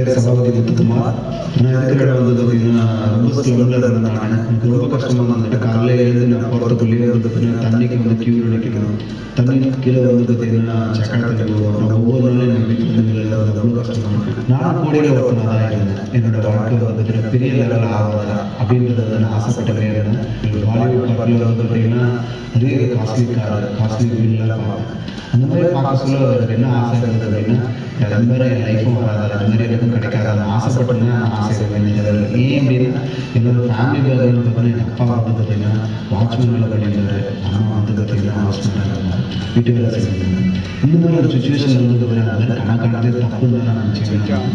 பேர் சபாபதி முத்துக்குமார். நான் இருக்கிற இடம் வந்து பார்த்தீங்கன்னா ரொம்ப ஸ்லம்மில் இருந்தேன். எனக்கு ரொம்ப கஷ்டமாக வந்துட்டு காலையில் எழுந்து நான் போகிறதுக்குள்ளேயே வந்து பார்த்தீங்கன்னா தண்ணிக்கு வந்து கியூவில் நிற்கணும். தண்ணி கீழே வந்து பார்த்தீங்கன்னா சக்கரை தண்ணி வரும். நான் ஒவ்வொரு நாளும் என் வீட்டு தண்ணிகளில் வந்து அவ்வளோ கஷ்டமாக இருக்கும். நான் கோடியில் ஒருத்தனாக தான் இருந்தேன். என்னோட வாழ்க்கை வந்து பார்த்தீங்கன்னா பெரிய லெவலில் ஆகாதா அப்படின்றத வந்து நான் ஆசைப்பட்டவே இருந்தேன். பாலிவுட் பாட்டில் வந்து பார்த்தீங்கன்னா நிறைய காஸ்ட்லி வீடுலாம் பார்ப்பேன். அந்த மாதிரி பார்க்க சொல்ல எனக்கு என்ன ஆசை இருந்தது அப்படின்னா அது மாதிரி என் லைஃப்பும் வராது, அது மாதிரி எனக்கும் கிடைக்காது. நான் ஆசைப்பட்டேன்னா ஆசை வேண்டியது. ஏன் அப்படின்னா என்னோட ஃபேமிலி பேக்ரவுண்ட் பார்த்தீங்கன்னா எங்கள் அப்பா வந்து பார்த்தீங்கன்னா வாட்ச்மேன் வேலை பண்ணியிருந்தாரு, அம்மா வந்து பார்த்தீங்கன்னா ஹாஸ்பிட்டலாக இருந்தாங்க, வீட்டு வேலை செஞ்சுருந்தாங்க. இந்த மாதிரி ஒரு சுச்சுவேஷன் வந்து பார்த்தீங்கன்னா அது மாதிரி கணக்கானது தப்புன்னு தான் நான் நினச்சிக்கிறேன்.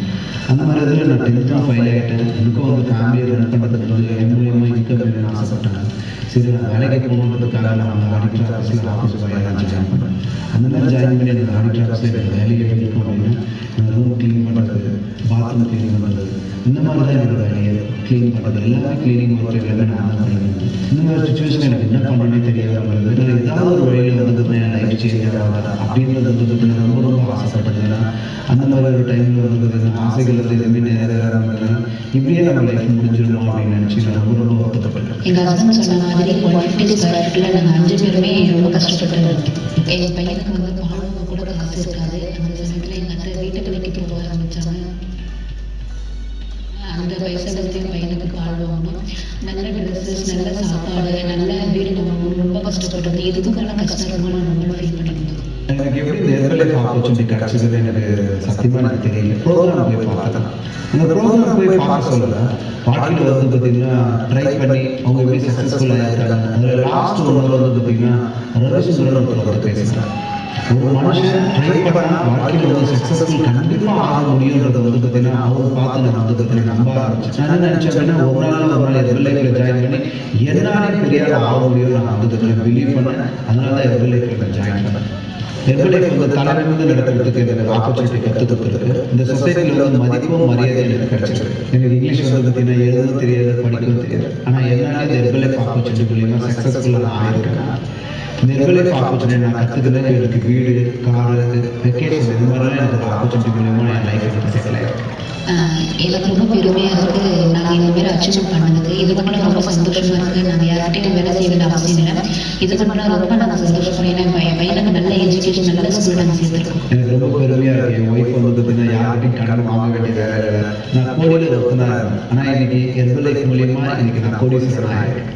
அந்த மாதிரி இதில் நான் 10th ஃபெயில் ஆகிட்டேன். எனக்கும் வந்து ஃபேமிலியை ரன் பண்ணுறதுக்கு வந்து என் மூலியமாக இன்கம் வேணும்னு ஆசைப்பட்டேன். சரி நான் வேலைக்கு போகணுன்றதுக்காக நான் அந்த ஆடிட்டர் ஆஃபீஸில் ஆஃபீஸ் பாயாக ஜாயின் பண்ணேன். அந்த மாதிரி ஜாயின் பண்ணி அந்த ஆடிட்டர் ஆஃபீஸில் எனக்கு வேலையை இருக்கும் அப்படின்னா ரூம் க்ளீன் பண்ணுறது, பாத்ரூம் க்ளீன் பண்ணுறது, இந்த மாதிரி தான் என்னோட வேலையை க்ளீன் பண்ணுறது. எல்லாமே க்ளீனிங் ஒர்க் எல்லாமே நான் தான் பண்ணியிருந்தேன். இந்த மாதிரி சுச்சுவேஷன் எனக்கு என்ன பண்ணணும்னே தெரியாமல் இருந்தது. ஏதாவது ஒரு வழியில் வந்து என் லைஃப் சேஞ்ச் ஆகாது அப்படின்றது வந்து ரொம்ப ரொம்ப ஆசைப்பட்டது. அந்த மாதிரி ஒரு டைமில் வந்து ஆசைகள் வந்து எதுவுமே நிறைவேறாமல் இப்படியே நம்ம லைஃப் முடிஞ்சிடணும் அப்படின்னு நினச்சி நான் ரொம்ப ரொம்ப வருத்தப்பட்டேன். எங்கள் ஹஸ்பண்ட் சொன்ன மாதிரி 150 ஸ்கொயர் ஃபீட்டில் நாங்கள் 5 பேருமே ரொம்ப கஷ்டப்பட்டு எங்கள் பையனுக்கு வந்து பால் கூட காசு இருக்காது. அந்த சமயத்தில் எங்கள் அத்தை வீட்டை விலைக்கு போக ஆரம்பித்தாங்க. அந்த வயசுலேயும் பையனுக்கு பால் வாங்கணும், நல்ல ட்ரெஸ்ஸஸ், நல்ல சாப்பாடு, நல்ல வீடு வாங்கணும். ரொம்ப கஷ்டப்பட்டது. எதுக்குமான கஷ்டம் ரொம்ப நான் ரொம்ப ஃபீல் பண்ணியிருந்தேன். எனக்கு எப்படி இந்த எதிர்லைஃப் ஆப்பர்ச்சுனிட்டி கிடைச்சது எனக்கு சத்தியமாக எனக்கு தெரியல. ப்ரோக்ராம் போய் பார்த்தேன். அந்த ப்ரோக்ராம் போய் பார்க்க சொல்லலை, பாட்டில் வந்து பார்த்தீங்கன்னா ட்ரை பண்ணி அவங்க எப்படி சக்ஸஸ்ஃபுல்லாக இருக்கிறாங்க. அதில் லாஸ்ட் ஒரு நாள் வந்து பார்த்தீங்கன்னா ரவிசுந்தரன் ஒருத்தர் பேசுகிறேன். ஒரு மனுஷன் ட்ரை பண்ணால் வாழ்க்கையில் வந்து சக்ஸஸ்ஃபுல் கண்டிப்பாக ஆக முடியுன்றதை வந்து பார்த்தீங்கன்னா அவங்க பார்த்து நான் வந்து பார்த்தீங்கன்னா நம்ப ஆரம்பிச்சேன். நான் என்ன நினச்சேன் அப்படின்னா ஒரு நாள் எதிர் லைஃப்பில் ஜாயின் பண்ணி என்னாலே பெரிய ஆக முடியும் நான் வந்து பார்த்தீங்கன்னா பிலீவ் பண்ணேன். அதனால தான் எதிர் லைஃப்பில் ஜாயின் பண்ணேன். எதிர்லைஃப் வந்து தலைநிமிர்ந்து நடக்கிறதுக்கு எனக்கு ஆப்பர்ச்சுனிட்டி கற்றுக்கிறதுக்கு இந்த சொசைட்டியில் வந்து மதிப்பும் மரியாதை எனக்கு கிடைச்சிருக்கு. எனக்கு இங்கிலீஷ் வந்து பார்த்தீங்கன்னா எழுதவும் தெரியாது, படிக்கவும் தெரியாது. ஆனால் என்னாலே இந்த எதிர்லைஃப் ஆப்பர்ச்சுனிட்டி மூலியமாக சக்ஸஸ்ஃபுல்லாக நான் ஆகியிருக்கேன். இந்த எதிர்லைஃப் ஆப்பர்ச்சுனிட்டி நான் கற்றுக்கிறது எனக்கு வீடு, காரு, வெக்கேஷன் இது மாதிரிலாம் எனக்கு ஆப்பர்ச்சுனிட்டி மூலியமாக என் லைஃப் எனக்கு செட்டில் ஆகிருக்கு. எனக்கு ரொம்ப பெருமையாக இருக்குது நாங்கள் இந்த மாதிரி அச்சீவ் பண்ணதுக்கு. இதுக்கு மேலே ரொம்ப சந்தோஷமாக இருக்குது. நாங்கள் யார்கிட்டையும் வேலை செய்ய வேண்டிய அவசியம் இல்லை. இதுக்கு மேலே ரொம்ப நாங்கள் சந்தோஷப்படுறோம். ஏன்னா என் பையனுக்கு நல்ல எஜுகேஷன், நல்ல ஸ்கூல் நாங்கள் சேர்த்துருக்கோம். எனக்கு ரொம்ப பெருமையாக இருக்குது. என் ஒய்ஃப் வந்து பார்த்தீங்கன்னா யார்கிட்டையும் கடன் வாங்க வேண்டிய வேலை இல்லை. நான் கோடியில் ஒருத்தனாக இருந்தேன். ஆனால் இன்னைக்கு எதிர் லைஃப் மூலியமாக இன்னைக்கு நான் கோடீஸ்வரன் ஆகிருக்கேன்.